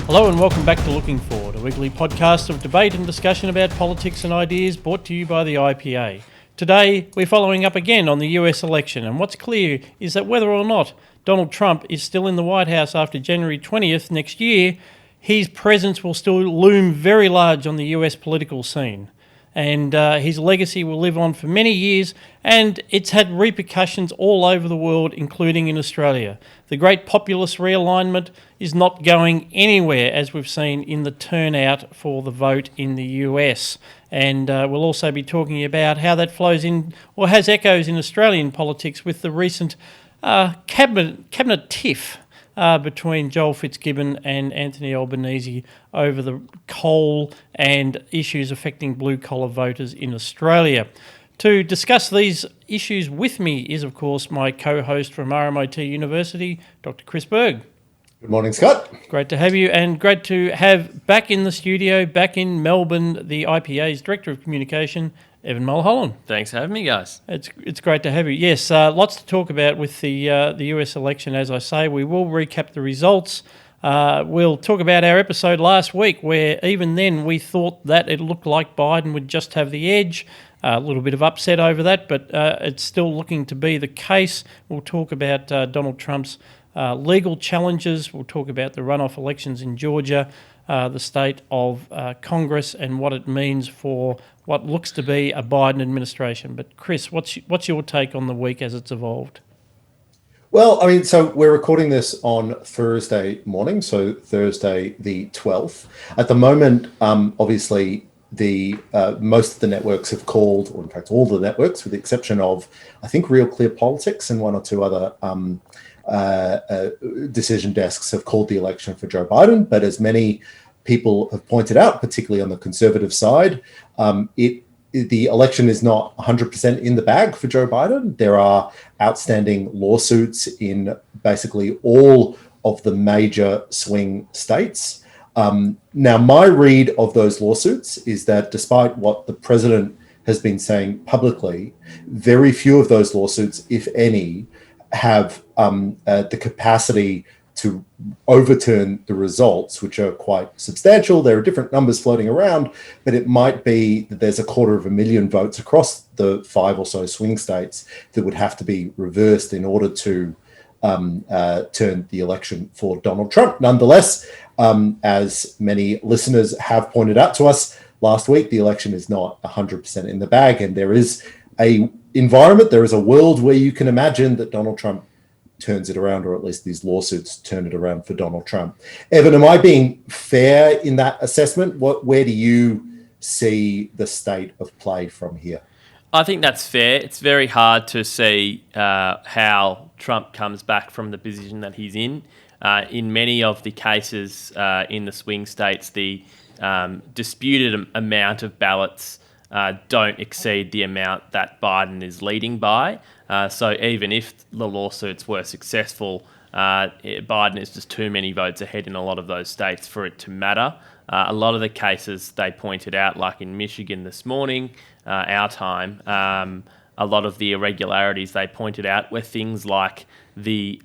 Hello and welcome back to Looking Forward, a weekly podcast of debate and discussion about politics and ideas brought to you by the IPA. Today, we're following up again on the US election, and what's clear is that whether or not Donald Trump is still in the White House after January 20th next year, his presence will still loom very large on the US political scene. And his legacy will live on for many years, and it's had repercussions all over the world, including in Australia. The great populist realignment is not going anywhere, as we've seen in the turnout for the vote in the US. And we'll also be talking about how that flows in, or has echoes in Australian politics with the recent cabinet tiff between Joel Fitzgibbon and Anthony Albanese over the coal and issues affecting blue-collar voters in Australia. To discuss these issues with me is, of course, my co-host from RMIT University, Dr. Chris Berg. Good morning, Scott. Great to have you, and great to have back in the studio, back in Melbourne, the IPA's Director of Communication, Evan Mulholland. Thanks for having me, guys. It's great to have you. Yes, lots to talk about with the US election, as I say. We will recap the results. We'll talk about our episode last week, where even then we thought that it looked like Biden would just have the edge. A little bit of upset over that, but it's still looking to be the case. We'll talk about Donald Trump's legal challenges. We'll talk about the runoff elections in Georgia, the state of Congress, and what it means for what looks to be a Biden administration. But Chris, what's your take on the week as it's evolved? Well, I mean, so we're recording this on Thursday morning, so Thursday the 12th. At the moment, obviously, the most of the networks have called, or in fact, all the networks, with the exception of, I think, Real Clear Politics and one or two other decision desks have called the election for Joe Biden. But as many people have pointed out, particularly on the conservative side, the election is not 100% in the bag for Joe Biden. There are outstanding lawsuits in basically all of the major swing states. Now, my read of those lawsuits is that despite what the president has been saying publicly, very few of those lawsuits, if any, have the capacity to overturn the results, which are quite substantial. There are different numbers floating around, but it might be that there's 250,000 votes across the 5 or so swing states that would have to be reversed in order to turn the election for Donald Trump. Nonetheless, as many listeners have pointed out to us last week, the election is not 100% in the bag, and there is a environment, there is a world where you can imagine that Donald Trump turns it around, or at least these lawsuits turn it around for Donald Trump. Evan, am I being fair in that assessment? Where do you see the state of play from here? I think that's fair. It's very hard to see how Trump comes back from the position that he's in. In many of the cases in the swing states, the disputed amount of ballots don't exceed the amount that Biden is leading by. So even if the lawsuits were successful, Biden is just too many votes ahead in a lot of those states for it to matter. A lot of the cases they pointed out, like in Michigan this morning, our time, a lot of the irregularities they pointed out were things like the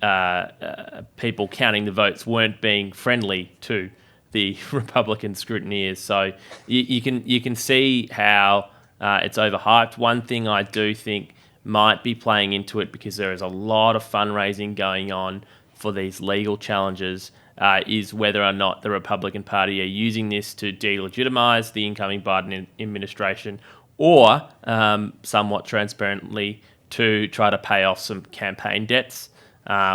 people counting the votes weren't being friendly to the Republican scrutineers. So you can see how it's overhyped. One thing I do think might be playing into it, because there is a lot of fundraising going on for these legal challenges, is whether or not the Republican Party are using this to delegitimize the incoming Biden administration, or somewhat transparently to try to pay off some campaign debts,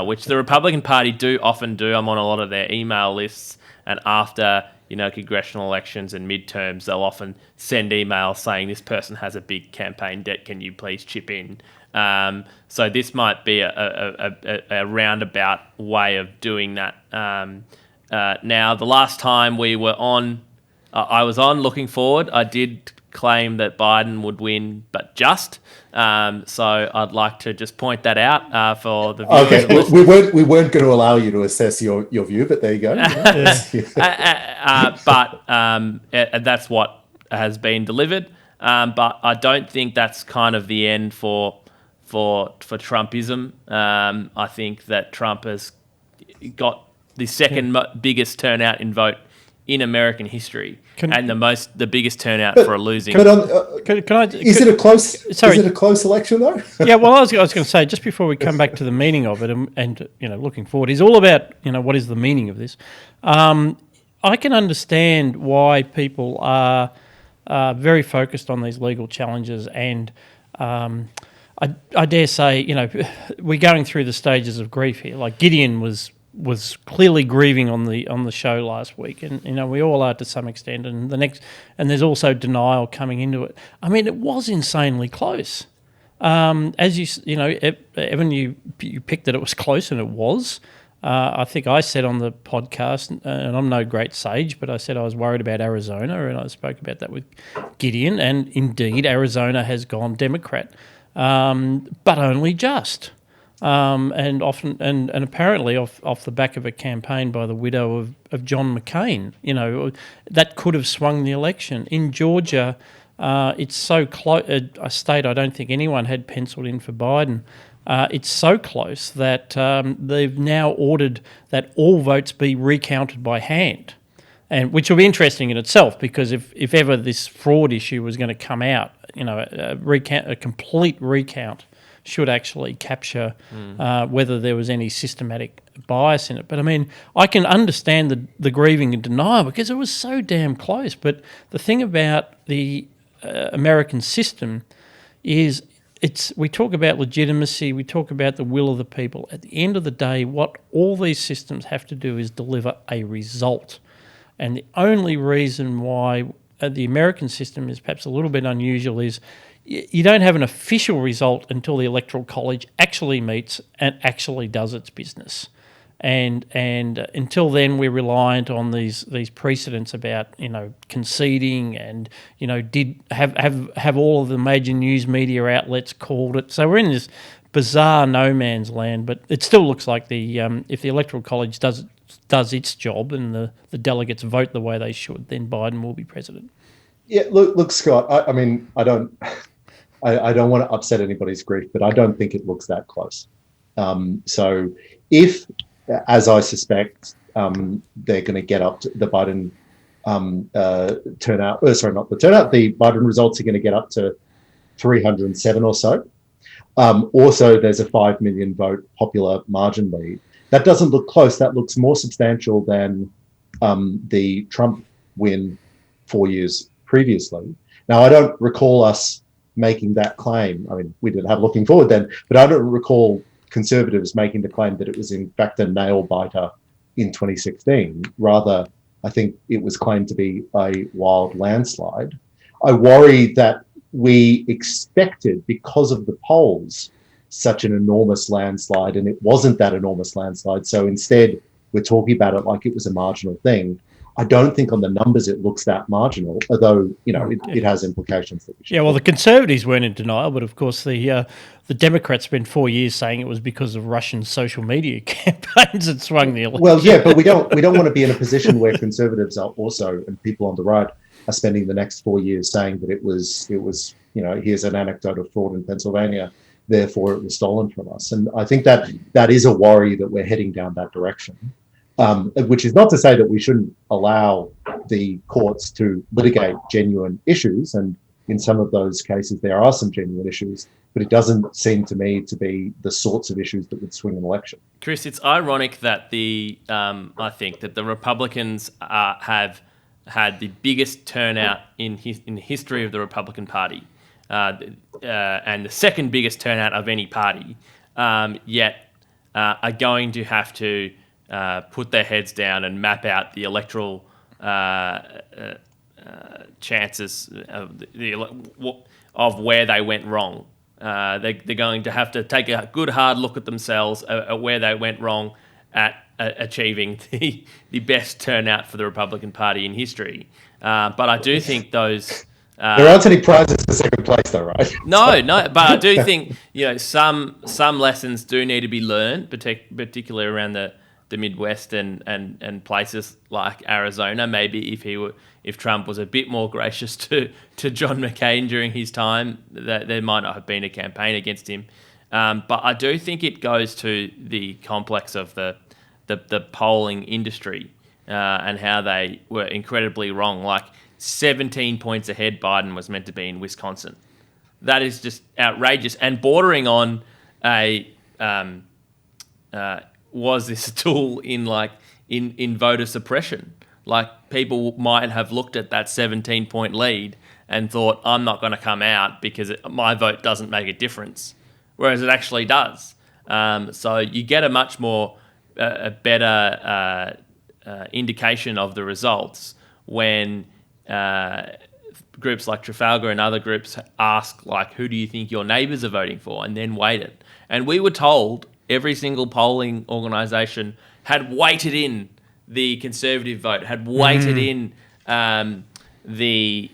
which the Republican Party often do. I'm on a lot of their email lists, and after congressional elections and midterms, they'll often send emails saying this person has a big campaign debt, can you please chip in? So this might be a roundabout way of doing that. Now, the last time we were on, I was on Looking Forward, I did claim that Biden would win, but just. So I'd like to just point that out for the viewers. Okay, we weren't going to allow you to assess your view, but there you go. But that's what has been delivered. But I don't think that's kind of the end for Trumpism. I think that Trump has got the second biggest turnout in vote in American history, and the biggest turnout for a losing. Is it a close election though? Yeah, well, I was going to say, just before we come back to the meaning of it, and looking forward, is all about what is the meaning of this. I can understand why people are very focused on these legal challenges, and I dare say, we're going through the stages of grief here. Like Gideon was clearly grieving on the show last week, and we all are to some extent. And there's also denial coming into it. I mean, it was insanely close. As Evan, you picked that it was close, and it was. I think I said on the podcast, and I'm no great sage, but I said I was worried about Arizona, and I spoke about that with Gideon, and indeed Arizona has gone Democrat, but only just. And often, and apparently off the back of a campaign by the widow of John McCain, that could have swung the election. In Georgia, it's so close, a state I don't think anyone had penciled in for Biden. It's so close that they've now ordered that all votes be recounted by hand, and which will be interesting in itself, because if ever this fraud issue was going to come out, a complete recount should actually capture whether there was any systematic bias in it. But I mean, I can understand the grieving and denial because it was so damn close. But the thing about the American system is we talk about legitimacy, we talk about the will of the people. At the end of the day, what all these systems have to do is deliver a result. And the only reason why the American system is perhaps a little bit unusual is you don't have an official result until the Electoral College actually meets and actually does its business. And until then, we're reliant on these precedents about conceding and did have all of the major news media outlets called it. So we're in this bizarre no man's land. But it still looks like if the Electoral College does its job and the delegates vote the way they should, then Biden will be president. Yeah, look, Scott. I mean, I don't want to upset anybody's grief, but I don't think it looks that close. So if, as I suspect, they're going to get up to the Biden turnout. Not the turnout. The Biden results are going to get up to 307 or so. Also, there's a 5 million vote popular margin lead. That doesn't look close. That looks more substantial than the Trump win 4 years previously. Now, I don't recall us making that claim. I mean, we did have looking forward then, but I don't recall Conservatives making the claim that it was in fact a nail biter in 2016. Rather, I think it was claimed to be a wild landslide. I worry that we expected, because of the polls, such an enormous landslide, and it wasn't that enormous landslide. So instead, we're talking about it like it was a marginal thing. I don't think on the numbers it looks that marginal, although it has implications that we should. Yeah, well, the Conservatives weren't in denial, but of course the Democrats spent 4 years saying it was because of Russian social media campaigns that swung the election. Well, yeah, but we don't want to be in a position where Conservatives are also, and people on the right are spending the next 4 years saying that it was here's an anecdote of fraud in Pennsylvania, therefore it was stolen from us. And I think that is a worry that we're heading down that direction. Which is not to say that we shouldn't allow the courts to litigate genuine issues, and in some of those cases there are some genuine issues, but it doesn't seem to me to be the sorts of issues that would swing an election. Chris, it's ironic that I think that the Republicans have had the biggest turnout in the history of the Republican Party, and the second biggest turnout of any party, yet are going to have to put their heads down and map out the electoral chances of where they went wrong. They're going to have to take a good hard look at themselves at where they went wrong at achieving the best turnout for the Republican Party in history. But I do think those... there aren't any prizes for second place, though, right? No, but I do think some lessons do need to be learned, particularly around the Midwest and places like Arizona. Maybe if Trump was a bit more gracious to John McCain during his time, that there might not have been a campaign against him. But I do think it goes to the complex of the the polling industry and how they were incredibly wrong. Like 17 points ahead, Biden was meant to be in Wisconsin. That is just outrageous and bordering on a was this a tool in voter suppression? Like people might have looked at that 17-point lead and thought, I'm not going to come out because my vote doesn't make a difference, whereas it actually does. So you get a much more a better indication of the results when groups like Trafalgar and other groups ask, like, who do you think your neighbours are voting for, and then weight it. And we were told every single polling organisation had weighted in the Conservative vote, had weighted in the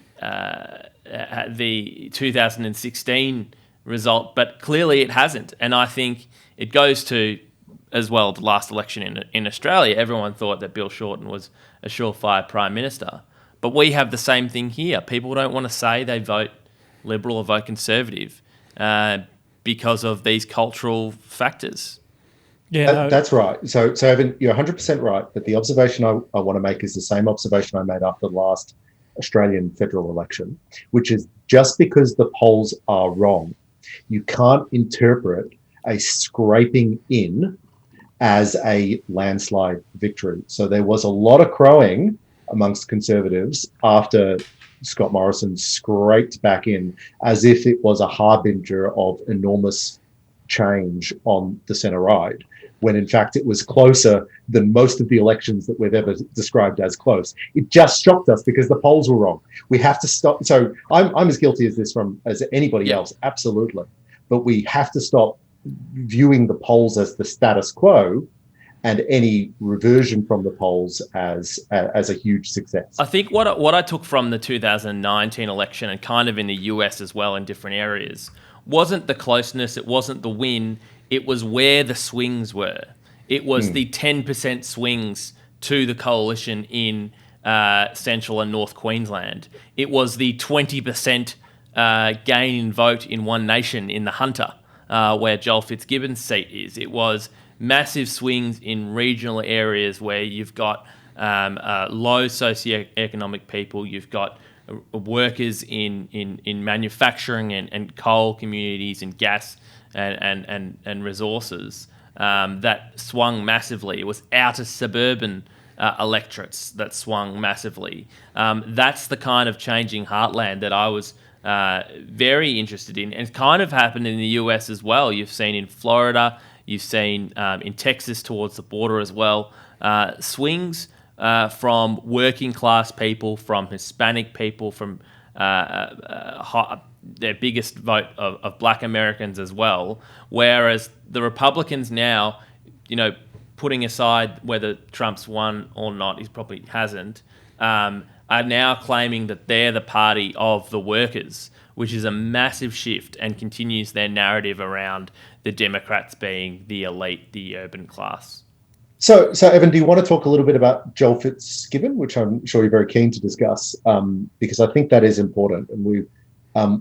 2016 result, but clearly it hasn't. And I think it goes to, as well, the last election in Australia. Everyone thought that Bill Shorten was a surefire Prime Minister. But we have the same thing here. People don't want to say they vote Liberal or vote Conservative because of these cultural factors. Yeah, that's right. So Evan, you're 100% right. But the observation I want to make is the same observation I made after the last Australian federal election, which is just because the polls are wrong, you can't interpret a scraping in as a landslide victory. So there was a lot of crowing amongst Conservatives after Scott Morrison scraped back in as if it was a harbinger of enormous change on the centre right, when in fact it was closer than most of the elections that we've ever described as close. It just shocked us because the polls were wrong. We have to stop. So I'm as guilty as this as anybody else, absolutely. But we have to stop viewing the polls as the status quo and any reversion from the polls as a huge success. I think what I took from the 2019 election, and kind of in the US as well in different areas, wasn't the closeness, it wasn't the win, it was where the swings were. It was the 10% swings to the coalition in Central and North Queensland. It was the 20% gain in vote in One Nation in the Hunter, where Joel Fitzgibbon's seat is. It was massive swings in regional areas where you've got low socioeconomic people, you've got workers in manufacturing and coal communities and gas and resources that swung massively. It was outer suburban electorates that swung massively. That's the kind of changing heartland that I was very interested in, and it's kind of happened in the US as well. You've seen in Florida, you've seen in Texas towards the border as well, swings from working class people, from Hispanic people, from their biggest vote of black Americans as well. Whereas the Republicans now, putting aside whether Trump's won or not, he probably hasn't, are now claiming that they're the party of the workers, which is a massive shift and continues their narrative around the Democrats being the elite, the urban class. So Evan, do you want to talk a little bit about Joel Fitzgibbon, which I'm sure you're very keen to discuss, because I think that is important, and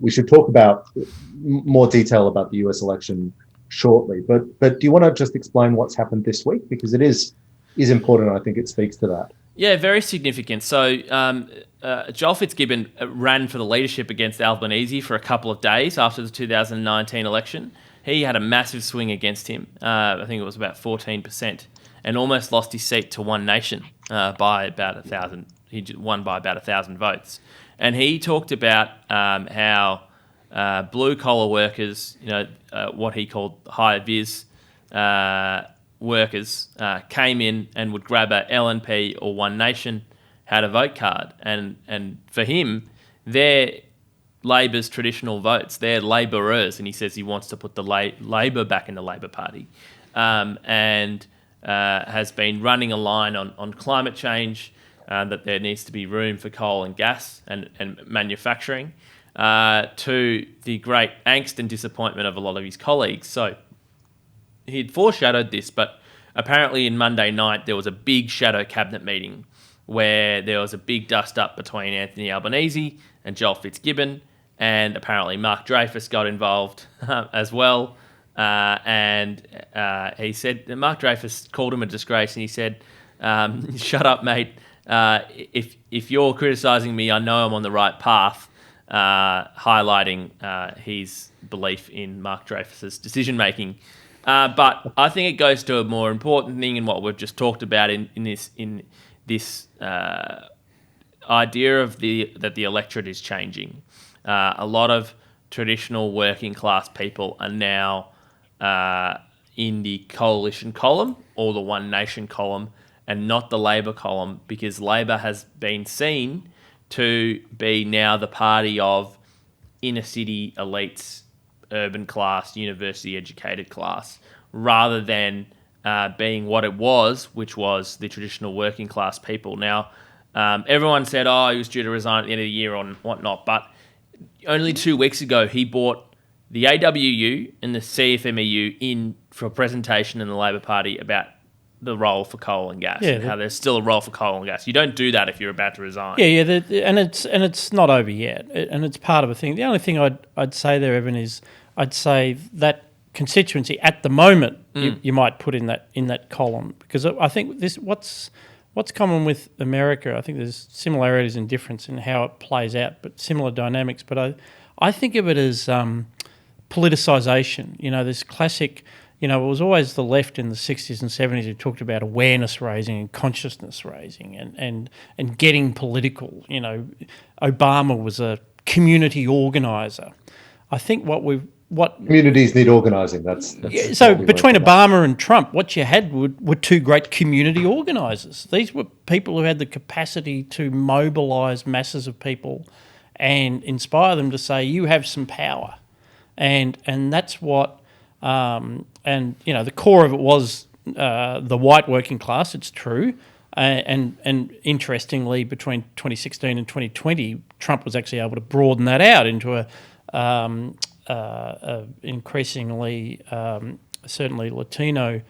we should talk about more detail about the US election shortly. But do you want to just explain what's happened this week, because it is important? I think it speaks to that. Yeah, very significant. So Joel Fitzgibbon ran for the leadership against Albanese for a couple of days after the 2019 election. He had a massive swing against him. I think it was about 14%, and almost lost his seat to One Nation by about 1,000. He won by about 1,000 votes. And he talked about how blue-collar workers, what he called High Vis workers, came in and would grab a LNP or One Nation, had a vote card. And for him, they're Labor's traditional votes. They're labourers, and he says he wants to put the Labor back in the Labor Party, and has been running a line on climate change, that there needs to be room for coal and gas and manufacturing, to the great angst and disappointment of a lot of his colleagues. So he'd foreshadowed this, but apparently in Monday night there was a big shadow cabinet meeting where there was a big dust-up between Anthony Albanese and Joel Fitzgibbon, and apparently Mark Dreyfus got involved as well. and he said Mark Dreyfus called him a disgrace, and he said, "Shut up, mate. If you're criticising me, I know I'm on the right path." Highlighting his belief in Mark Dreyfus's decision making. But I think it goes to a more important thing in what we've just talked about in this idea of that the electorate is changing. A lot of traditional working class people are now in the coalition column or the One Nation column and not the Labor column, because Labor has been seen to be now the party of inner city elites, urban class, university educated class, rather than being what it was, which was the traditional working class people. Now, everyone said, he was due to resign at the end of the year or whatnot, but only 2 weeks ago, he brought the AWU and the CFMEU in for a presentation in the Labor Party about the role for coal and gas, and how there's still a role for coal and gas. You don't do that if you're about to resign. And it's not over yet, and it's part of a thing. The only thing I'd say there, Evan, is I'd say that constituency at the moment you might put in that column, because I think what's common with America. I think there's similarities and difference in how it plays out, but similar dynamics. But I think of it as politicization. This classic. It was always the left in the 60s and 70s who talked about awareness raising and consciousness raising and getting political. Obama was a community organiser. I think what communities need organising. That's so between Obama and Trump, what you had were two great community organisers. These were people who had the capacity to mobilise masses of people and inspire them to say, you have some power. And that's what... the core of it was the white working class. It's true, and interestingly, between 2016 and 2020, Trump was actually able to broaden that out into a increasingly, certainly Latino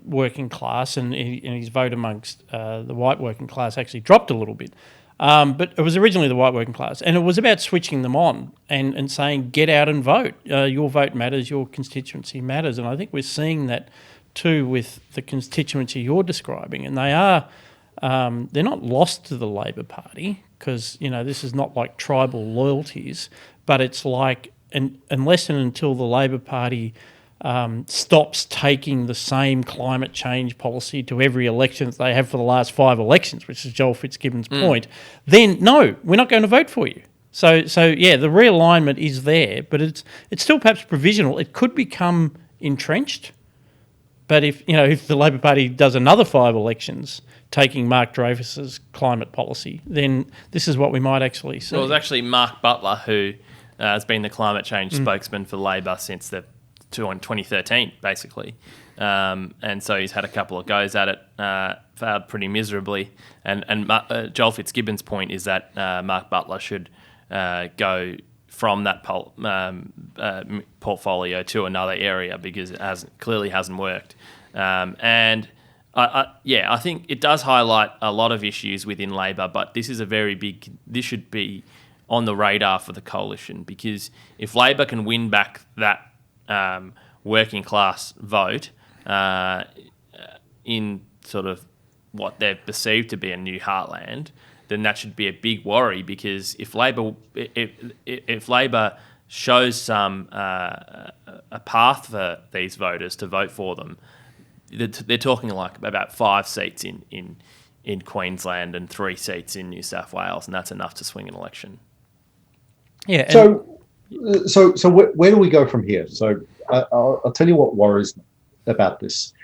working class, and his vote amongst the white working class actually dropped a little bit. But it was originally the white working class, and it was about switching them on and saying, get out and vote. Your vote matters, your constituency matters. And I think we're seeing that too with the constituency you're describing. And they're not lost to the Labor Party, because, this is not like tribal loyalties, but it's like, unless and until the Labor Party stops taking the same climate change policy to every election that they have for the last 5 elections, which is Joel Fitzgibbon's point, then no, we're not going to vote for you. So yeah, the realignment is there, but it's still perhaps provisional. It could become entrenched, but if the Labor Party does another 5 elections taking Mark Dreyfus's climate policy, then this is what we might actually see. Well, it was actually Mark Butler who has been the climate change spokesman for Labor since the 2013, basically. And so he's had a couple of goes at it, failed pretty miserably. And Joel Fitzgibbon's point is that Mark Butler should go from that portfolio to another area, because it clearly hasn't worked. And I think it does highlight a lot of issues within Labor, but this is this should be on the radar for the coalition, because if Labor can win back that working class vote in sort of what they've perceived to be a new heartland, then that should be a big worry, because if Labor shows some a path for these voters to vote for them, they're talking like about 5 seats in Queensland and 3 seats in New South Wales, and that's enough to swing an election. Yeah. So where do we go from here? So I'll tell you what worries me about this.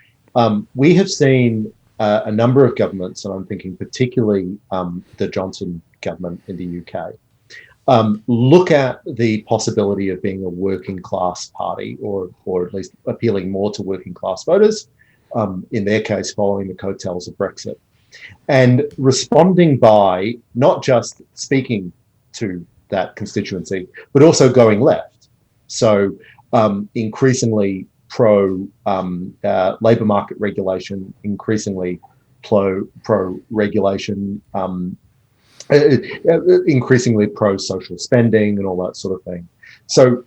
We have seen a number of governments, and I'm thinking particularly the Johnson government in the UK, look at the possibility of being a working class party, or at least appealing more to working class voters, in their case following the coattails of Brexit, and responding by not just speaking to that constituency, but also going left. So increasingly pro labour market regulation, increasingly pro regulation, increasingly pro social spending and all that sort of thing. So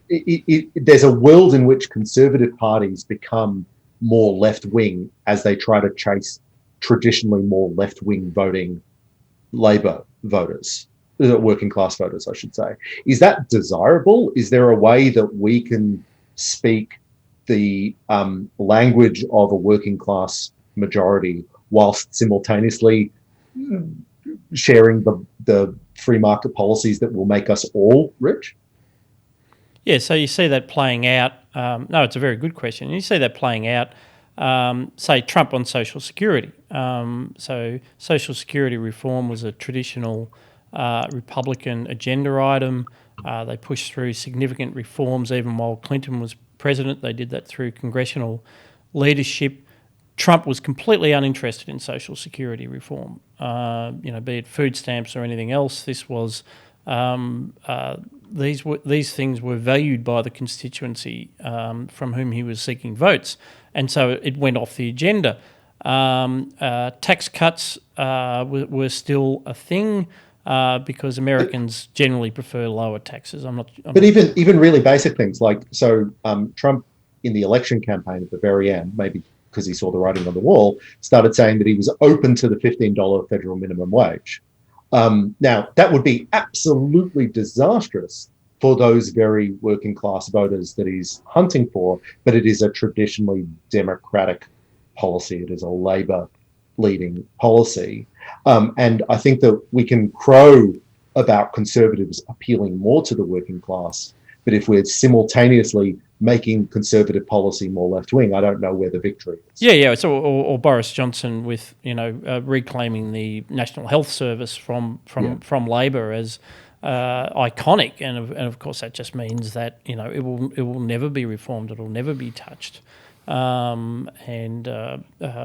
there's a world in which conservative parties become more left-wing as they try to chase traditionally more left-wing voting Labor voters, working class voters, I should say. Is that desirable? Is there a way that we can speak the language of a working class majority whilst simultaneously sharing the free market policies that will make us all rich? Yeah, so you see that playing out. No, it's a very good question. You see that playing out, say, Trump on Social Security. So Social Security reform was a traditional Republican agenda item. They pushed through significant reforms even while Clinton was president. They did that through congressional leadership. Trump was completely uninterested in Social Security reform, be it food stamps or anything else. This was these things were valued by the constituency from whom he was seeking votes, and so it went off the agenda. Tax cuts were still a thing because Americans generally prefer lower taxes. But even really basic things like Trump in the election campaign at the very end, maybe because he saw the writing on the wall, started saying that he was open to the $15 federal minimum wage. Now, that would be absolutely disastrous for those very working class voters that he's hunting for, but it is a traditionally democratic policy. It is a Labor leading policy. And I think that we can crow about conservatives appealing more to the working class, but if we're simultaneously making conservative policy more left-wing, I don't know where the victory is. Yeah. So, or Boris Johnson with reclaiming the National Health Service from Labor as iconic, and of course that just means that it will never be reformed. It will never be touched. And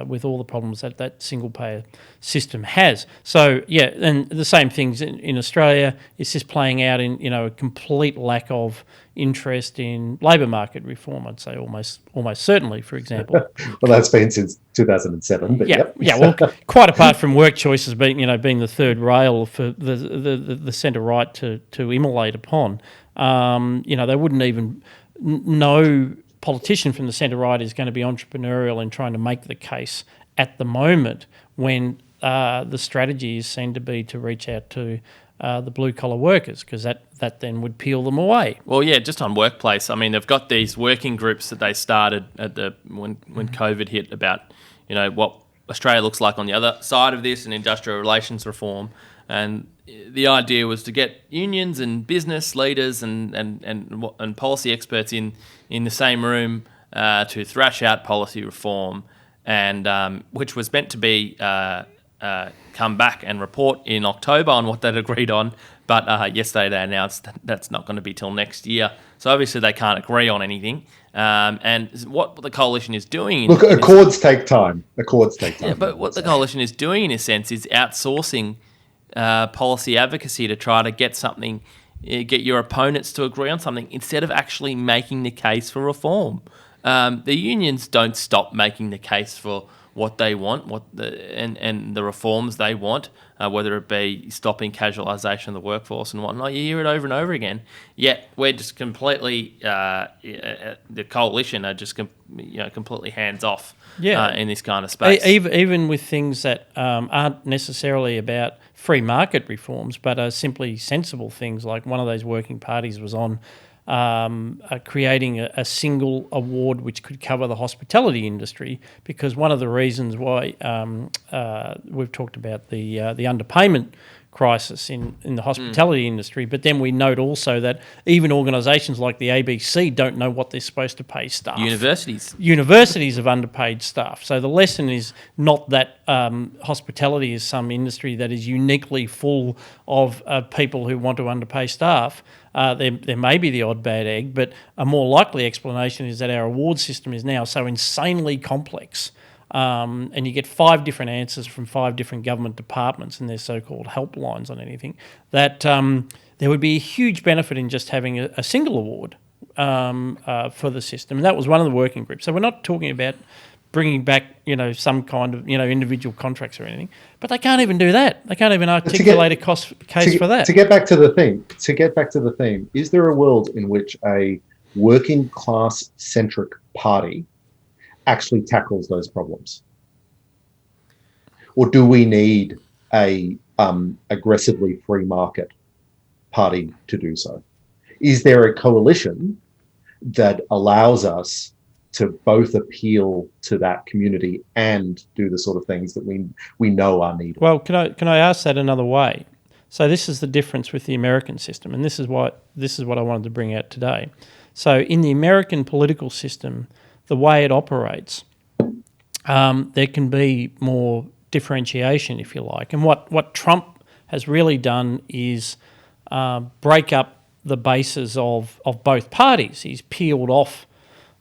with all the problems that single payer system has. So yeah, and the same things in Australia. It's just playing out in a complete lack of interest in labour market reform. I'd say almost certainly, for example. Well, that's been since 2007. But yeah. Well, quite apart from work choices being the third rail for the centre right to immolate upon. They wouldn't even know. Politician from the centre-right is going to be entrepreneurial in trying to make the case at the moment when the strategy is seen to be to reach out to the blue-collar workers, because that then would peel them away. Well, yeah, just on workplace, I mean, they've got these working groups that they started at when COVID hit about, what Australia looks like on the other side of this and industrial relations reform. And the idea was to get unions and business leaders and policy experts in the same room to thrash out policy reform, and which was meant to be come back and report in October on what they'd agreed on. But yesterday they announced that that's not going to be till next year. So obviously they can't agree on anything. And what the coalition is doing... Accords take time. Yeah, but what the coalition is doing, in a sense, is outsourcing policy advocacy to try to get your opponents to agree on something instead of actually making the case for reform. The unions don't stop making the case for what they want, and the reforms they want, whether it be stopping casualisation of the workforce and whatnot. You hear it over and over again. Yet we're just completely the coalition are just completely hands off in this kind of space. Even with things that aren't necessarily about free market reforms, but are simply sensible things. Like one of those working parties was on creating a single award which could cover the hospitality industry, because one of the reasons why we've talked about the underpayment crisis in the hospitality industry, but then we note also that even organisations like the ABC don't know what they're supposed to pay staff. Universities have underpaid staff. So the lesson is not that hospitality is some industry that is uniquely full of people who want to underpay staff. There may be the odd bad egg, but a more likely explanation is that our award system is now so insanely complex, and you get 5 different answers from 5 different government departments and their so-called helplines on anything, that there would be a huge benefit in just having a single award for the system. And that was one of the working groups. So we're not talking about bringing back, some kind of, individual contracts or anything. But they can't even do that. They can't even articulate a case for that. To get back to the theme, is there a world in which a working class centric party actually tackles those problems? Or do we need a aggressively free market party to do so? Is there a coalition that allows us to both appeal to that community and do the sort of things that we know are needed? Well, can I ask that another way? So this is the difference with the American system, and this is what I wanted to bring out today. So in the American political system, the way it operates, there can be more differentiation, if you like. And what Trump has really done is break up the bases of both parties. He's peeled off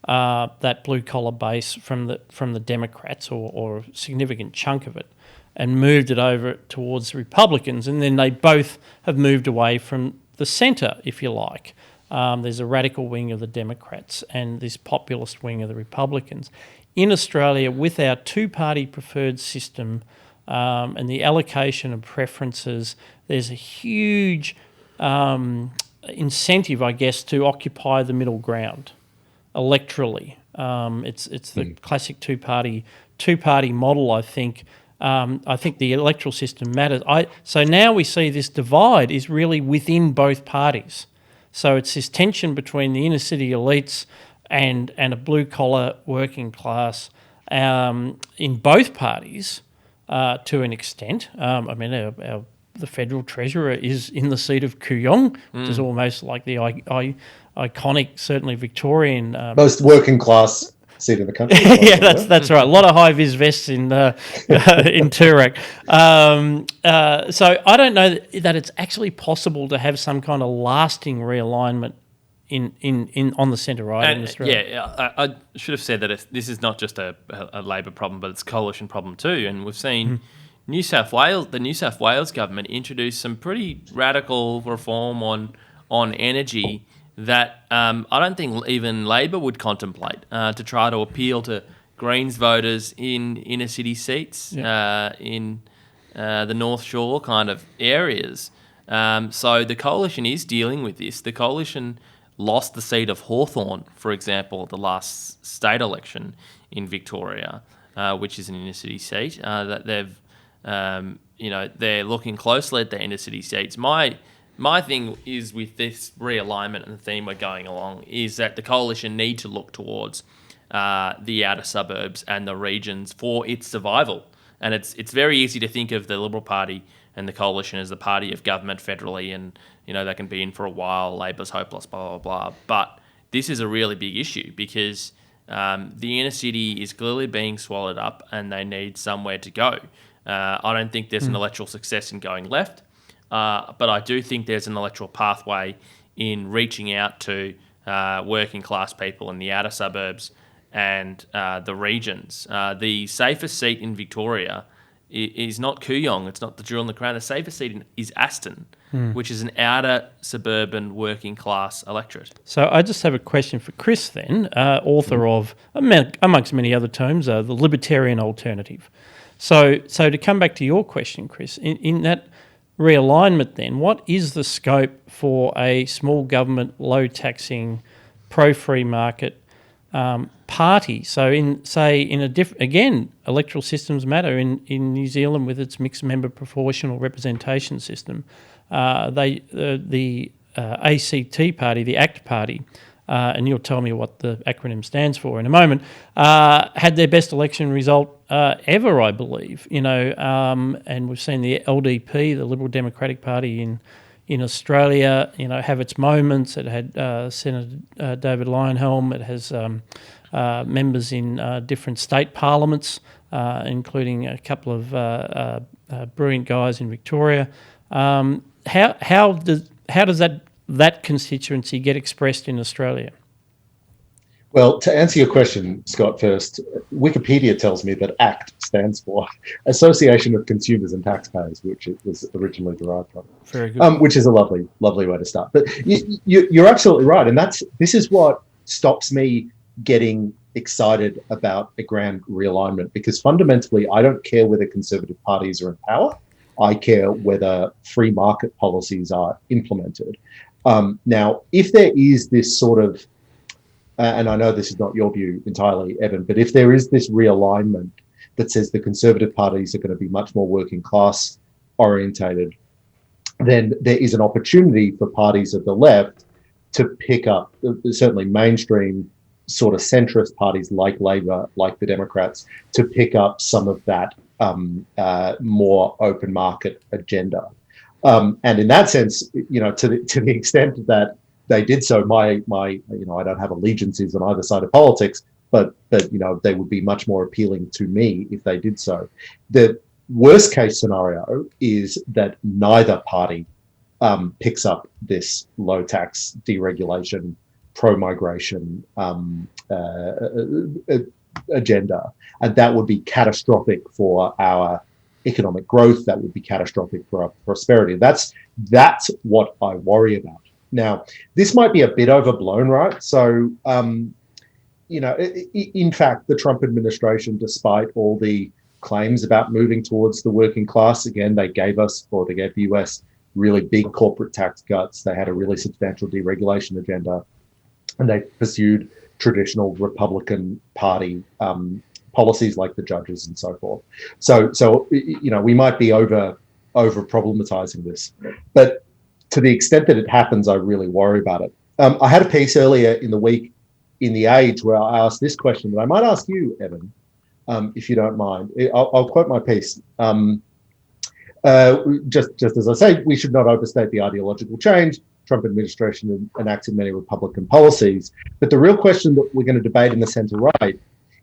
that blue collar base from the Democrats, or a significant chunk of it, and moved it over towards the Republicans, and then they both have moved away from the centre, if you like. There's a radical wing of the Democrats and this populist wing of the Republicans. In Australia, with our two-party preferred system and the allocation of preferences, there's a huge incentive, I guess, to occupy the middle ground electorally. It's the classic two-party model, I think. I think the electoral system matters. So now we see this divide is really within both parties. So it's this tension between the inner city elites and a blue-collar working class in both parties to an extent. The federal treasurer is in the seat of Kooyong, which is almost like the iconic, certainly Victorian... most working class seat in the country. Yeah, that's right. A lot of high vis vests in Toorak. So I don't know that it's actually possible to have some kind of lasting realignment in on the centre right in Australia. Yeah, I should have said that this is not just a Labor problem, but it's a coalition problem too. And we've seen the New South Wales government introduced some pretty radical reform on energy that I don't think even Labor would contemplate to try to appeal to Greens voters in inner city seats in the North Shore kind of areas. So the coalition is dealing with this. The coalition lost the seat of Hawthorn, for example, at the last state election in Victoria, which is an inner city seat. That they've, they're looking closely at the inner city seats. My thing is with this realignment and the theme we're going along is that the coalition need to look towards the outer suburbs and the regions for its survival. And it's very easy to think of the Liberal Party and the coalition as the party of government federally, and they can be in for a while. Labor's hopeless, blah blah blah. But this is a really big issue because the inner city is clearly being swallowed up, and they need somewhere to go. I don't think there's an electoral success in going left. But I do think there's an electoral pathway in reaching out to working class people in the outer suburbs and the regions. The safest seat in Victoria is not Kooyong, it's not the Jewel in the Crown. The safest seat is Aston, which is an outer suburban working class electorate. So I just have a question for Chris then, author of, amongst many other terms, the Libertarian Alternative. So to come back to your question, Chris, in that realignment then, what is the scope for a small government, low taxing, pro-free market party? So again, electoral systems matter. In New Zealand with its mixed member proportional representation system, the ACT party, the ACT party, and you'll tell me what the acronym stands for in a moment, had their best election result ever, I believe. And we've seen the LDP, the Liberal Democratic Party in Australia, have its moments. It had Senator David Leyonhjelm. It has members in different state parliaments, including a couple of brilliant guys in Victoria. How does that constituency get expressed in Australia? Well, to answer your question, Scott, first, Wikipedia tells me that ACT stands for Association of Consumers and Taxpayers, which it was originally derived from. Very good. Which is a lovely way to start. But you're absolutely right, and this is what stops me getting excited about a grand realignment, because fundamentally, I don't care whether conservative parties are in power. I care whether free market policies are implemented. Now, if there is this sort of, and I know this is not your view entirely, Evan, but if there is this realignment that says the conservative parties are going to be much more working class orientated, then there is an opportunity for parties of the left to pick up, certainly mainstream sort of centrist parties like Labor, like the Democrats, to pick up some of that more open market agenda. And in that sense, to the extent that they did so, my I don't have allegiances on either side of politics, but they would be much more appealing to me if they did so. The worst case scenario is that neither party picks up this low tax, deregulation, pro-migration agenda, and that would be catastrophic for our economic growth. That would be catastrophic for our prosperity. That's what I worry about. Now, this might be a bit overblown, right? So, in fact, the Trump administration, despite all the claims about moving towards the working class, again, they gave the US really big corporate tax cuts. They had a really substantial deregulation agenda, and they pursued traditional Republican Party policies like the judges and so forth. So we might be over problematizing this, but to the extent that it happens, I really worry about it. I had a piece earlier in the week in The Age where I asked this question that I might ask you, Evan, if you don't mind. I'll quote my piece. Just as I say, we should not overstate the ideological change. Trump administration enacted many Republican policies. But the real question that we're going to debate in the center right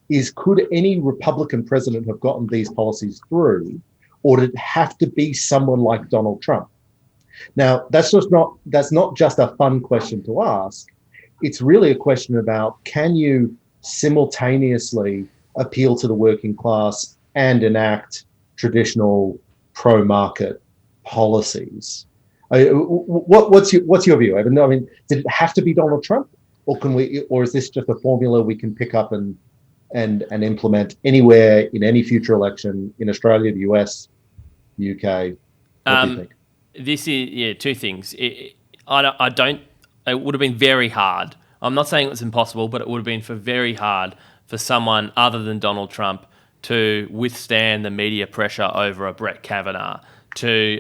is, could any Republican president have gotten these policies through, or did it have to be someone like Donald Trump? Now, that's not just a fun question to ask. It's really a question about, can you simultaneously appeal to the working class and enact traditional pro-market policies? What's your view, Evan? I mean, did it have to be Donald Trump, or is this just a formula we can pick up and implement anywhere in any future election in Australia, the US, the UK? What do you think? This is two things. It would have been very hard. I'm not saying it's impossible, but it would have been very hard for someone other than Donald Trump to withstand the media pressure over a Brett Kavanaugh, to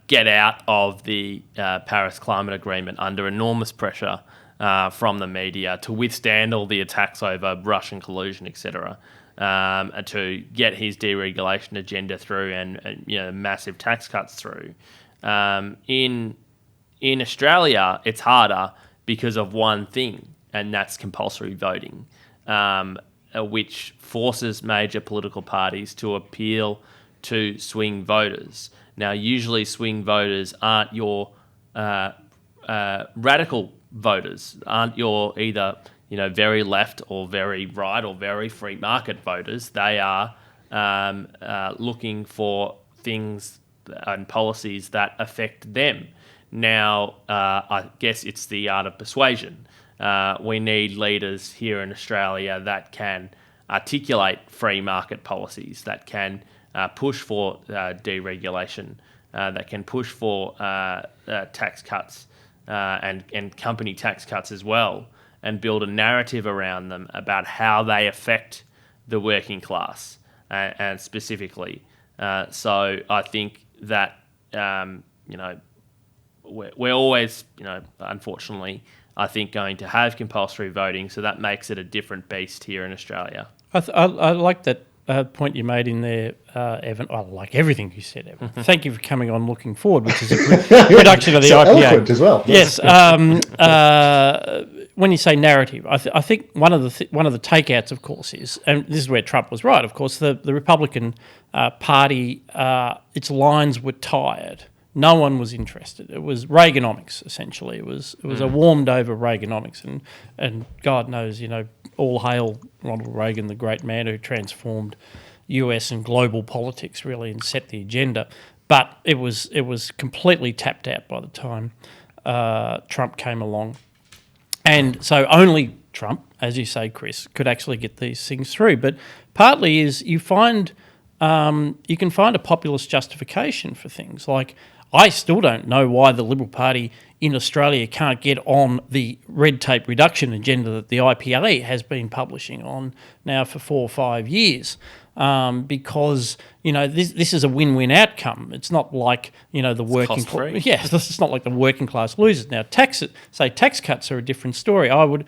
get out of the Paris Climate Agreement under enormous pressure from the media, to withstand all the attacks over Russian collusion, etc., to get his deregulation agenda through and massive tax cuts through. In Australia, it's harder because of one thing, and that's compulsory voting, which forces major political parties to appeal to swing voters. Now, usually swing voters aren't your radical voters, aren't your either very left or very right or very free market voters. They are looking for things and policies that affect them. Now, I guess it's the art of persuasion. We need leaders here in Australia that can articulate free market policies, that can push for deregulation, that can push for tax cuts and company tax cuts as well, and build a narrative around them about how they affect the working class and specifically. So I think that we're always, unfortunately, I think going to have compulsory voting, so that makes it a different beast here in Australia. I like that point you made in there, Evan. I like everything you said, Evan. Thank you for coming on Looking Forward, which is a production of the so IPA. Eloquent as well. Yes. When you say narrative, I think one of the takeouts, of course, is, and this is where Trump was right, of course, the Republican Party, its lines were tired. No one was interested. It was Reaganomics, essentially. It was a warmed over Reaganomics, and God knows, all hail Ronald Reagan, the great man who transformed US and global politics really and set the agenda. But it was completely tapped out by the time Trump came along, and so only Trump as you say, Chris, could actually get these things through. But partly is you can find a populist justification for things. Like, I still don't know why the Liberal Party in Australia can't get on the red tape reduction agenda that the IPA has been publishing on now for 4 or 5 years. Because this is a win-win outcome. It's not like the working class. Yeah, it's not like the working class loses. Now, tax cuts are a different story. I would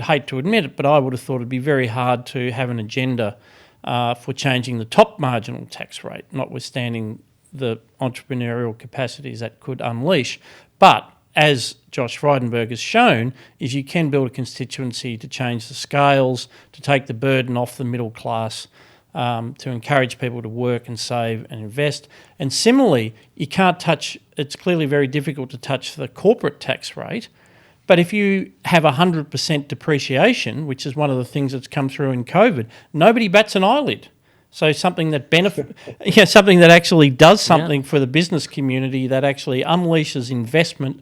hate to admit it, but I would have thought it'd be very hard to have an agenda for changing the top marginal tax rate, notwithstanding the entrepreneurial capacities that could unleash. But as Josh Frydenberg has shown, is you can build a constituency to change the scales, to take the burden off the middle class, to encourage people to work and save and invest. And similarly, it's clearly very difficult to touch the corporate tax rate. But if you have 100% depreciation, which is one of the things that's come through in COVID, nobody bats an eyelid. So something that something that actually does something for the business community, that actually unleashes investment,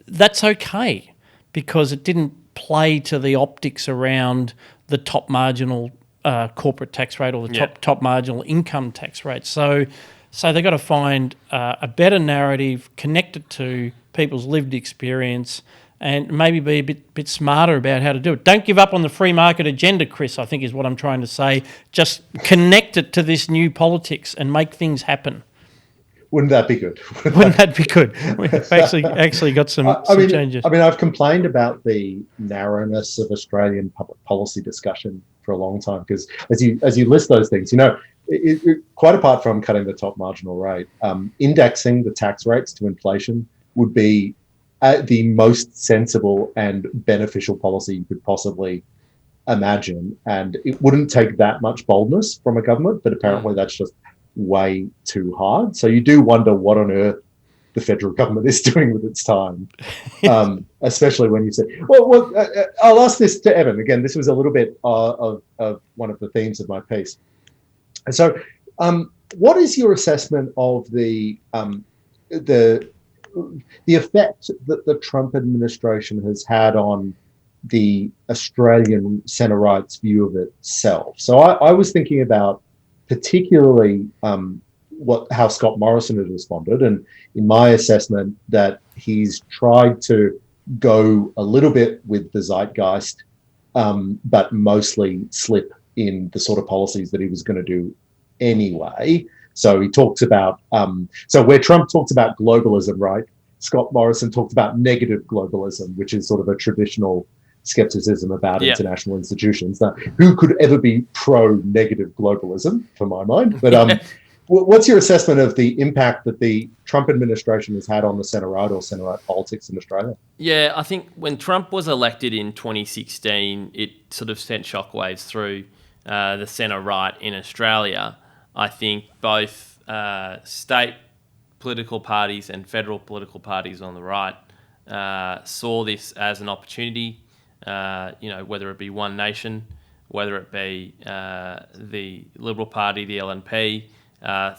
that's okay, because it didn't play to the optics around the top marginal corporate tax rate or the top marginal income tax rate. So they've got to find a better narrative connected to people's lived experience, and maybe be a bit smarter about how to do it. Don't give up on the free market agenda, Chris, I think is what I'm trying to say. Just connect it to this new politics and make things happen. Wouldn't that be good? Wouldn't that be good? We've actually got some changes. I mean, I've complained about the narrowness of Australian public policy discussion for a long time, because as you list those things, quite apart from cutting the top marginal rate, indexing the tax rates to inflation would be the most sensible and beneficial policy you could possibly imagine. And it wouldn't take that much boldness from a government, but apparently that's just way too hard. So you do wonder what on earth the federal government is doing with its time, especially when you say, well, I'll ask this to Evan. Again, this was a little bit of one of the themes of my piece. And so what is your assessment of the effect that the Trump administration has had on the Australian centre-right's view of itself? So I was thinking about particularly how Scott Morrison has responded, and in my assessment that he's tried to go a little bit with the zeitgeist, but mostly slip in the sort of policies that he was going to do anyway. So he talks about, so where Trump talked about globalism, right? Scott Morrison talked about negative globalism, which is sort of a traditional skepticism about international institutions. Now, who could ever be pro-negative globalism, for my mind? But what's your assessment of the impact that the Trump administration has had on the centre-right or centre-right politics in Australia? Yeah, I think when Trump was elected in 2016, it sort of sent shockwaves through the centre-right in Australia. I think both state political parties and federal political parties on the right saw this as an opportunity, whether it be One Nation, whether it be the Liberal Party, the LNP,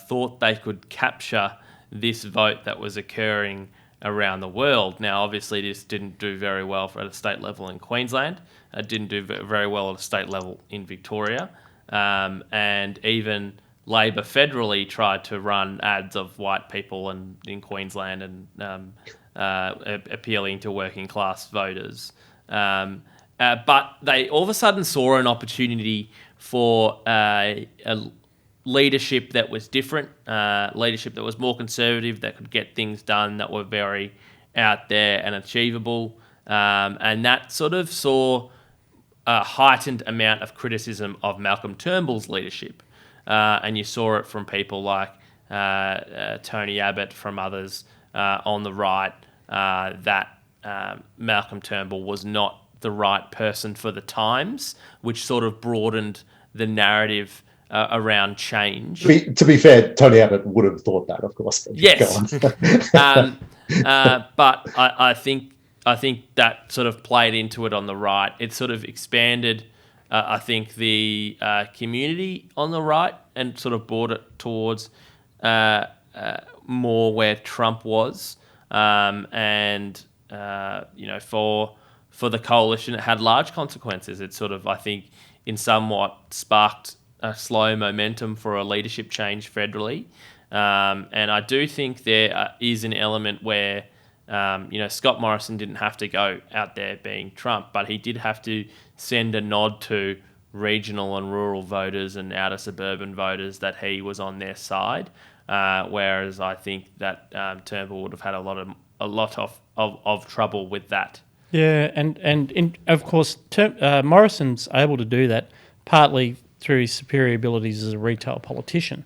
thought they could capture this vote that was occurring around the world. Now, obviously, this didn't do very well at a state level in Queensland. It didn't do very well at a state level in Victoria. And even Labor federally tried to run ads of white people in Queensland and appealing to working class voters. But they all of a sudden saw an opportunity for a leadership that was different, leadership that was more conservative, that could get things done that were very out there and achievable. And that sort of saw a heightened amount of criticism of Malcolm Turnbull's leadership. And you saw it from people like Tony Abbott, from others on the right, that Malcolm Turnbull was not the right person for the times, which sort of broadened the narrative around change. To be fair, Tony Abbott would have thought that, of course. Yes. But I think that sort of played into it on the right. It sort of expanded, I think, the community on the right and sort of brought it towards more where Trump was. And for the coalition, it had large consequences. It sort of, I think, in somewhat sparked a slow momentum for a leadership change federally. And I do think there is an element where, Scott Morrison didn't have to go out there being Trump, but he did have to send a nod to regional and rural voters and outer suburban voters that he was on their side. Whereas I think that Turnbull would have had a lot of trouble with that. Yeah, and of course, Morrison's able to do that partly through his superior abilities as a retail politician.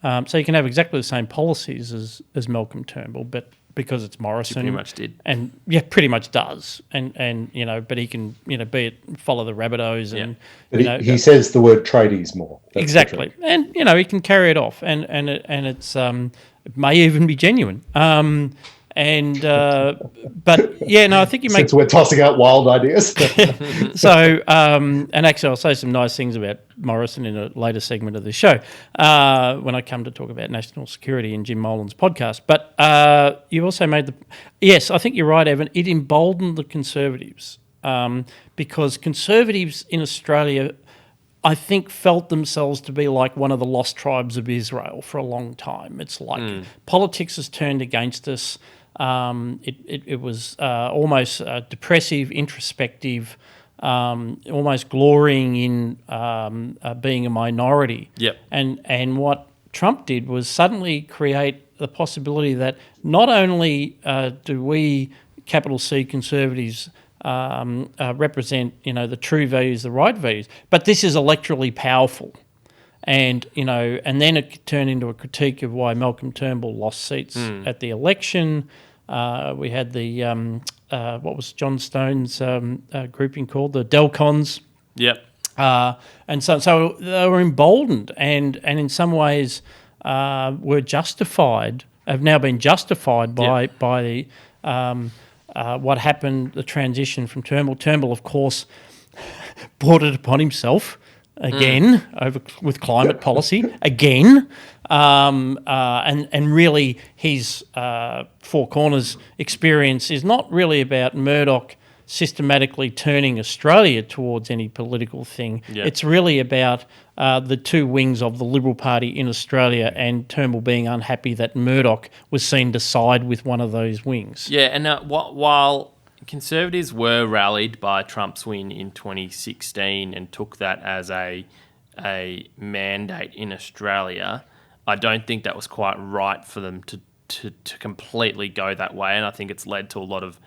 So he can have exactly the same policies as Malcolm Turnbull, but because it's Morrison, He pretty much did, and pretty much does, and but he can follow the Rabbitohs, and he says the word tradies more. That's exactly, and he can carry it off, and it's it may even be genuine. But I think you make. Since we're tossing out wild ideas. So, and actually, I'll say some nice things about Morrison in a later segment of the show when I come to talk about national security in Jim Molan's podcast. But you also made yes, I think you're right, Evan. It emboldened the Conservatives because Conservatives in Australia, I think, felt themselves to be like one of the lost tribes of Israel for a long time. It's like politics has turned against us. It was almost depressive, introspective, almost glorying in being a minority. Yep. And what Trump did was suddenly create the possibility that not only do we, capital C Conservatives, represent the true values, the right values, but this is electorally powerful. And and then it turned into a critique of why Malcolm Turnbull lost seats at the election. We had the what was John Stone's grouping called, the Delcons. Yep. And so they were emboldened, and in some ways were justified. Have now been justified by the what happened, the transition from Turnbull. Turnbull, of course, brought it upon himself. Again, with climate policy, again, and really his Four Corners experience is not really about Murdoch systematically turning Australia towards any political thing. Yeah. It's really about the two wings of the Liberal Party in Australia, and Turnbull being unhappy that Murdoch was seen to side with one of those wings. Yeah, and while Conservatives were rallied by Trump's win in 2016 and took that as a mandate in Australia, I don't think that was quite right for them to completely go that way, and I think it's led to a lot of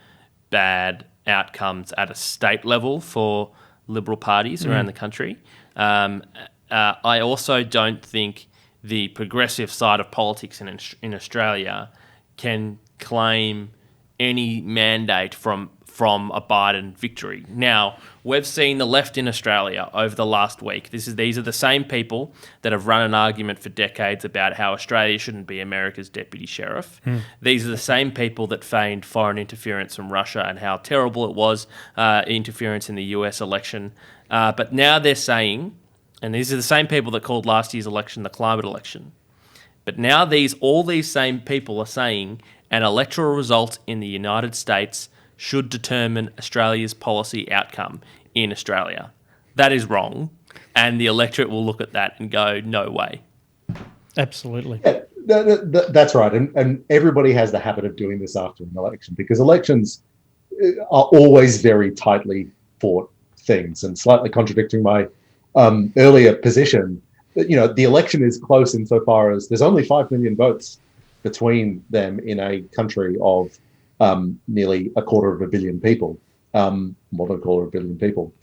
bad outcomes at a state level for Liberal parties around the country. I also don't think the progressive side of politics in Australia can claim any mandate from a Biden victory. Now, we've seen the left in Australia over the last week. These are the same people that have run an argument for decades about how Australia shouldn't be America's deputy sheriff. These are the same people that feigned foreign interference from Russia and how terrible it was, interference in the US election. But now they're saying, and these are the same people that called last year's election the climate election, but now all these same people are saying an electoral result in the United States should determine Australia's policy outcome in Australia. That is wrong, and the electorate will look at that and go, no way. Absolutely. Yeah, that's right. And everybody has the habit of doing this after an election, because elections are always very tightly fought things, and slightly contradicting my earlier position, that, the election is close insofar as there's only 5 million votes between them in a country of nearly 250 million people, more than 250 million people.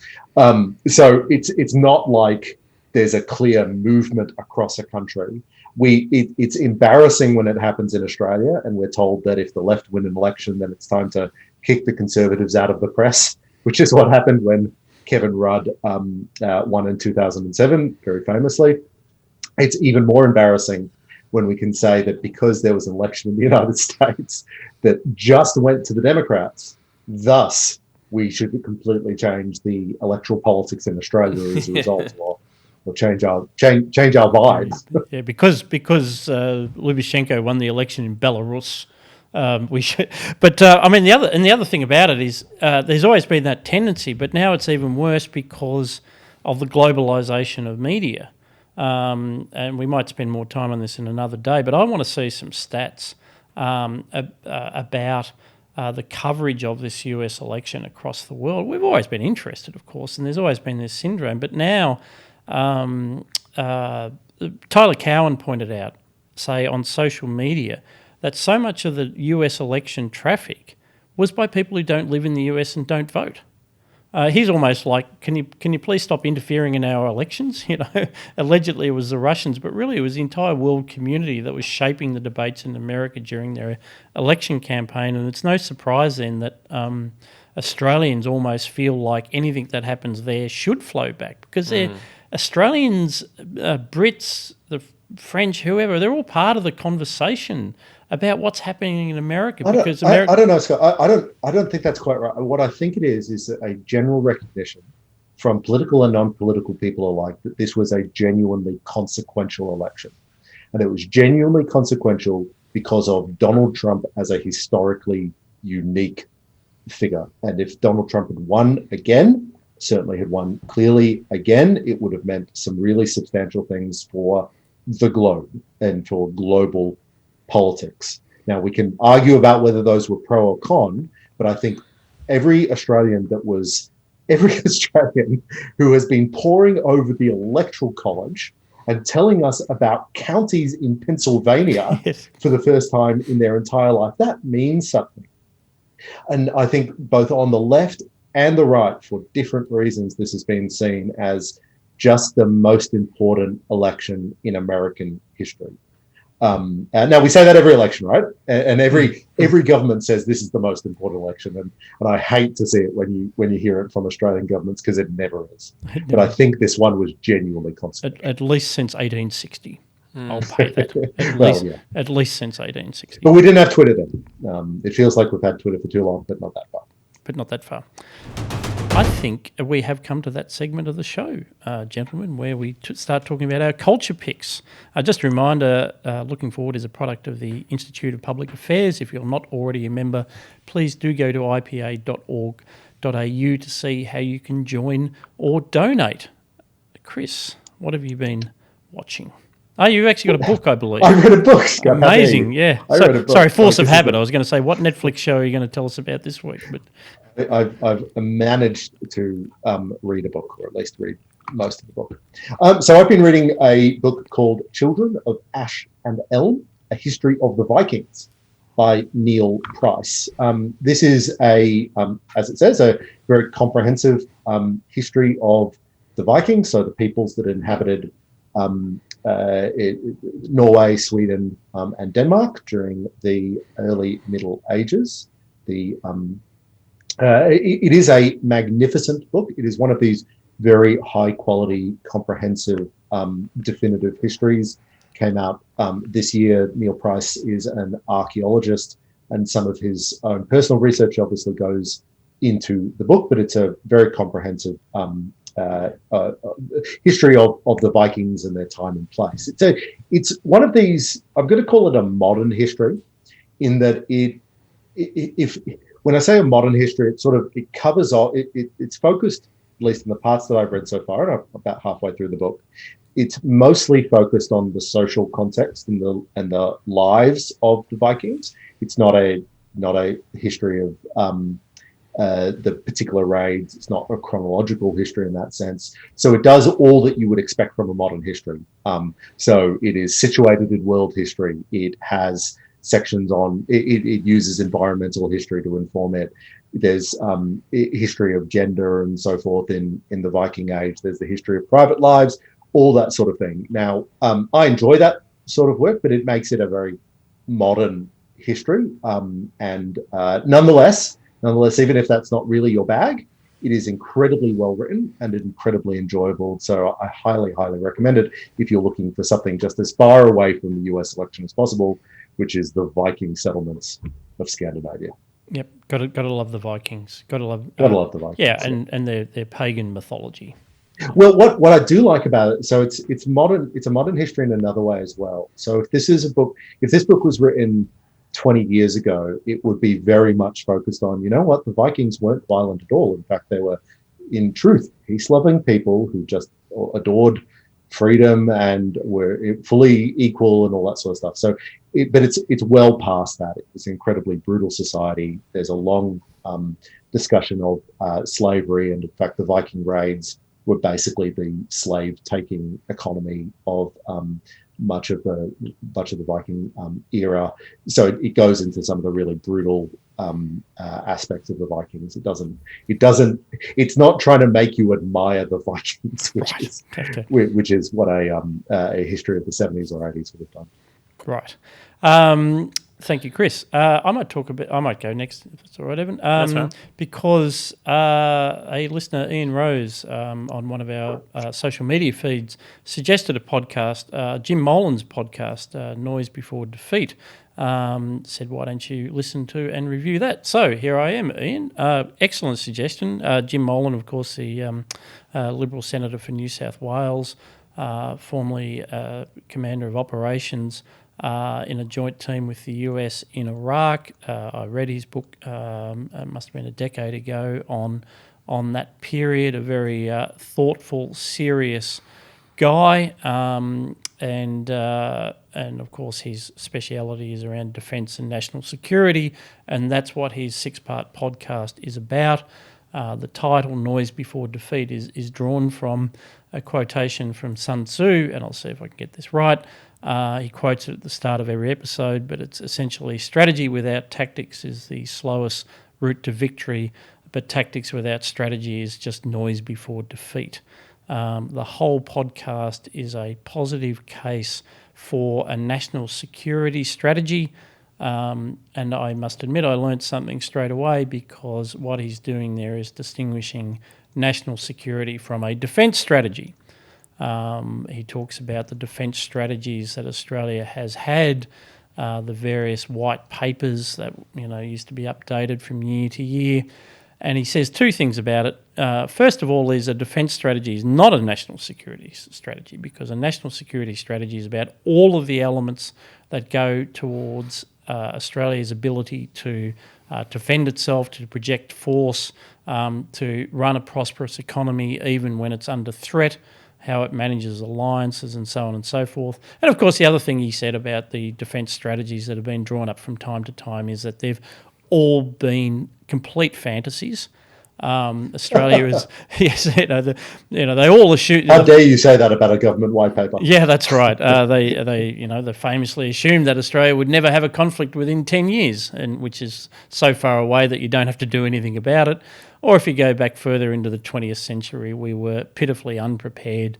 So it's not like there's a clear movement across a country. It's embarrassing when it happens in Australia, and we're told that if the left win an election, then it's time to kick the Conservatives out of the press, which is what happened when Kevin Rudd won in 2007, very famously. It's even more embarrassing when we can say that because there was an election in the United States that just went to the Democrats, thus we should completely change the electoral politics in Australia as a result, or change our vibes. Yeah, because Lukashenko won the election in Belarus, We should, but I mean the other thing about it is there's always been that tendency, but now it's even worse because of the globalisation of media. And we might spend more time on this in another day, but I want to see some stats about the coverage of this US election across the world. We've always been interested, of course, and there's always been this syndrome, but now Tyler Cowen pointed out, say, on social media, that so much of the US election traffic was by people who don't live in the US and don't vote. He's almost like, can you please stop interfering in our elections? You know, allegedly it was the Russians, but really it was the entire world community that was shaping the debates in America during their election campaign. And it's no surprise then that Australians almost feel like anything that happens there should flow back, because they're Australians, Brits, the French, whoever, they're all part of the conversation about what's happening in America. I don't know, Scott. I don't think that's quite right. What I think it is a general recognition from political and non-political people alike that this was a genuinely consequential election. And it was genuinely consequential because of Donald Trump as a historically unique figure. And if Donald Trump had won again, certainly had won clearly again, it would have meant some really substantial things for the globe and for global politics. Now, we can argue about whether those were pro or con, but I think every Australian who has been poring over the Electoral College and telling us about counties in Pennsylvania for the first time in their entire life, that means something. And I think both on the left and the right, for different reasons, this has been seen as just the most important election in American history. And now we say that every election, right? And every government says this is the most important election, and I hate to see it when you hear it from Australian governments, because it never is. But I think this one was genuinely consequential. At least since 1860. I'll pay that. At least since 1860. But we didn't have Twitter then. It feels like we've had Twitter for too long, but not that far. I think we have come to that segment of the show, gentlemen, where we start talking about our culture picks. Just a reminder, Looking Forward is a product of the Institute of Public Affairs. If you're not already a member, please do go to ipa.org.au to see how you can join or donate. Chris, what have you been watching? Oh, you've actually got a book, I believe. I read a book, Scott. Amazing, yeah. I read a book. Sorry, force of habit. I was going to say, what Netflix show are you going to tell us about this week? But I've managed to read a book, or at least read most of the book. So I've been reading a book called Children of Ash and Elm, A History of the Vikings by Neil Price. This is as it says, a very comprehensive history of the Vikings, so the peoples that inhabited Norway, Sweden, and Denmark during the early Middle Ages. It is a magnificent book. It is one of these very high quality, comprehensive, definitive histories. Came out this year. Neil Price is an archaeologist, and some of his own personal research obviously goes into the book, but it's a very comprehensive history of the Vikings and their time and place. It's one of these, I'm going to call it a modern history, in that when I say a modern history, it covers all. It's focused, at least in the parts that I've read so far, and I'm about halfway through the book. It's mostly focused on the social context and the lives of the Vikings. It's not a history of the particular raids. It's not a chronological history in that sense. So it does all that you would expect from a modern history. So it is situated in world history. It has sections on, it uses environmental history to inform it. There's history of gender and so forth in the Viking Age. There's the history of private lives, all that sort of thing. Now, I enjoy that sort of work, but it makes it a very modern history. And nonetheless, even if that's not really your bag, it is incredibly well written and incredibly enjoyable. So I highly, highly recommend it if you're looking for something just as far away from the US election as possible, which is the Viking settlements of Scandinavia. Yep, got to love the Vikings. Got to love the Vikings. Yeah, and their pagan mythology. Well, what I do like about it, so it's modern. It's a modern history in another way as well. So if this book was written 20 years ago, it would be very much focused on, you know what, the Vikings weren't violent at all. In fact, they were, in truth, peace-loving people who just adored freedom and were fully equal and all that sort of stuff. So, but it's well past that. It was an incredibly brutal society. There's a long discussion of slavery, and in fact, the Viking raids were basically the slave-taking economy of much of the Viking era. So it goes into some of the really brutal aspects of the Vikings. It's not trying to make you admire the Vikings, which is what a history of the 70s or 80s would have done. Right. Thank you, Chris. I might go next, if that's all right, Evan. That's right. Because a listener, Ian Rose, on one of our social media feeds, suggested a podcast, Jim Molan's podcast, Noise Before Defeat. Said, why don't you listen to and review that? So here I am, Ian. Excellent suggestion. Jim Molan, of course, the Liberal Senator for New South Wales, formerly Commander of Operations, in a joint team with the US in Iraq. I read his book, it must have been a decade ago, on that period, a very thoughtful, serious guy, and of course his speciality is around defence and national security, and that's what his 6-part podcast is about. The title, Noise Before Defeat, is drawn from a quotation from Sun Tzu, and I'll see if I can get this right. He quotes it at the start of every episode, but it's essentially strategy without tactics is the slowest route to victory, but tactics without strategy is just noise before defeat. The whole podcast is a positive case for a national security strategy, and I must admit I learnt something straight away, because what he's doing there is distinguishing national security from a defence strategy. He talks about the defence strategies that Australia has had, the various white papers that used to be updated from year to year, and he says two things about it. First of all, is a defence strategy is not a national security strategy, because a national security strategy is about all of the elements that go towards Australia's ability to defend itself, to project force, to run a prosperous economy even when it's under threat, how it manages alliances and so on and so forth. And of course, the other thing he said about the defence strategies that have been drawn up from time to time is that they've all been complete fantasies. Australia is, yes, they all assume. How dare you say that about a government white paper? Yeah, that's right. They famously assumed that Australia would never have a conflict within 10 years, and which is so far away that you don't have to do anything about it. Or if you go back further into the 20th century, we were pitifully unprepared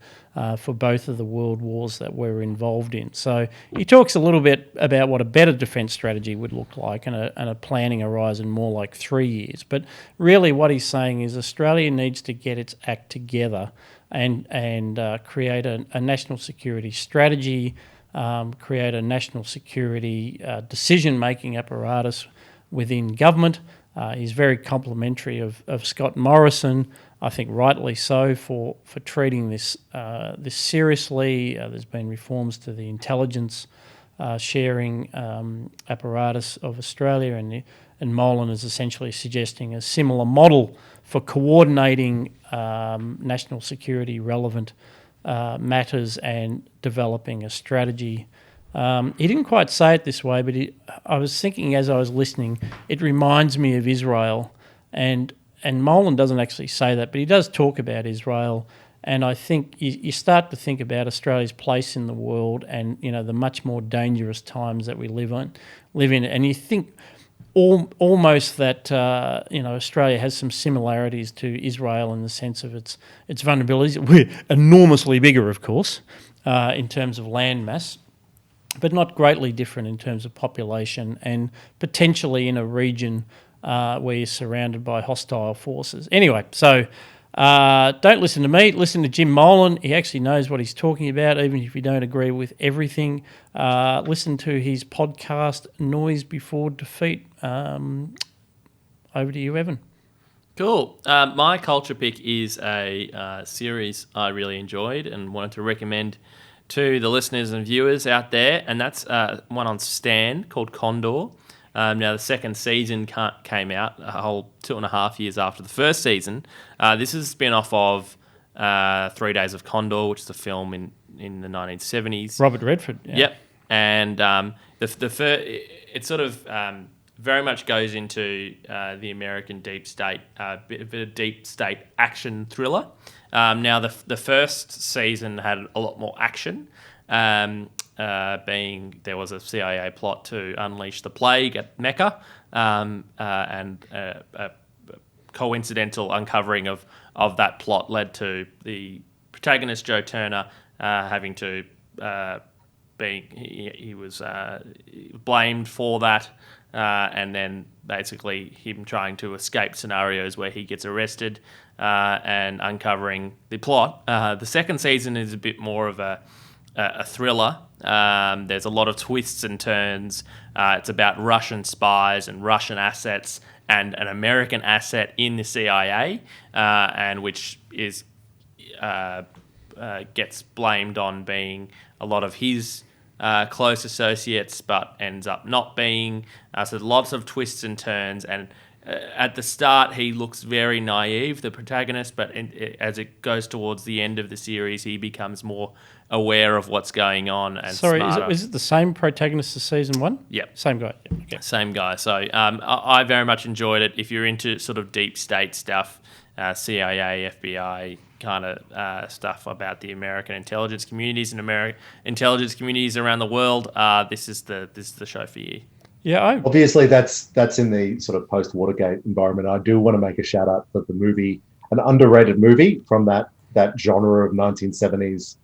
for both of the world wars that we're involved in. So he talks a little bit about what a better defence strategy would look like, and a planning horizon more like 3 years. But really what he's saying is Australia needs to get its act together and create a national security strategy, create a national security decision-making apparatus within government. He's very complimentary of Scott Morrison, I think rightly so, for treating this seriously. There's been reforms to the intelligence sharing apparatus of Australia, and Molan is essentially suggesting a similar model for coordinating national security relevant matters and developing a strategy. He didn't quite say it this way, but I was thinking as I was listening, it reminds me of Israel, and Molan doesn't actually say that, but he does talk about Israel, and I think you start to think about Australia's place in the world, and the much more dangerous times that we live in, and you think almost that Australia has some similarities to Israel in the sense of its vulnerabilities. We're enormously bigger, of course, in terms of land mass, but not greatly different in terms of population, and potentially in a region where you're surrounded by hostile forces. Anyway, so don't listen to me, listen to Jim Molan. He actually knows what he's talking about, even if you don't agree with everything. Listen to his podcast, Noise Before Defeat. Over to you, Evan. Cool. My culture pick is a series I really enjoyed and wanted to recommend to the listeners and viewers out there, and that's one on Stan called Condor. Now, the second season came out a whole 2.5 years after the first season. This is a spin-off of 3 Days of Condor, which is a film in the 1970s. Robert Redford. Yeah. Yep. And it sort of very much goes into the American deep state, bit of a deep state action thriller. Now, the first season had a lot more action, being there was a CIA plot to unleash the plague at Mecca, and a coincidental uncovering of that plot led to the protagonist, Joe Turner, having to he was blamed for that, and then basically him trying to escape scenarios where he gets arrested and uncovering the plot. The second season is a bit more of a thriller. There's a lot of twists and turns. It's about Russian spies and Russian assets and an American asset in the CIA, and which is gets blamed on being a lot of his close associates, but ends up not being. So lots of twists and turns. And at the start, he looks very naive, the protagonist, but as it goes towards the end of the series, he becomes more aware of what's going on and smarter. Is it the same protagonist as season one? Yep. Same guy. Yep. Okay. Same guy. So I very much enjoyed it. If you're into sort of deep state stuff, CIA, FBI kind of stuff about the American intelligence communities and intelligence communities around the world, this is the show for you. Yeah, obviously that's in the sort of post-Watergate environment. I do want to make a shout out for the movie, an underrated movie from that genre of 1970s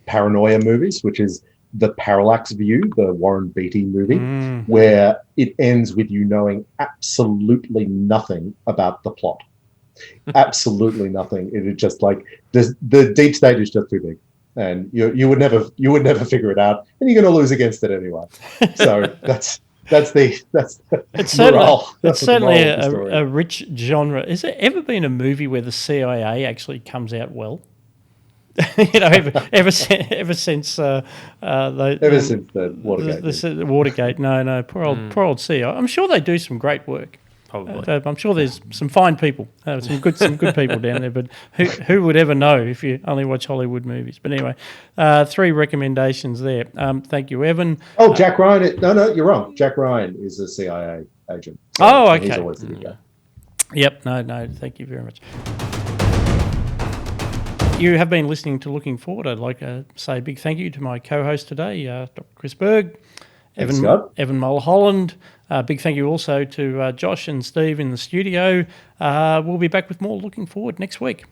paranoia movies, which is The Parallax View, the Warren Beatty movie, where it ends with you knowing absolutely nothing about the plot. Absolutely nothing. It is just like the deep state is just too big, and you would never figure it out, and you're going to lose against it anyway. So that's morale. It's certainly a rich genre. Has there ever been a movie where the CIA actually comes out well? Ever since the Watergate. The Watergate. No, poor old CIA. I'm sure they do some great work. Probably. I'm sure there's some fine people, some good people down there. But who would ever know if you only watch Hollywood movies? But anyway, 3 recommendations there. Thank you, Evan. Oh, Jack Ryan. No, you're wrong. Jack Ryan is a CIA agent. So okay. He's always the good guy. Yep. No. Thank you very much. You have been listening to Looking Forward. I'd like to say a big thank you to my co-host today, Dr. Chris Berg, Evan Mulholland. Big thank you also to Josh and Steve in the studio. We'll be back with more Looking Forward next week.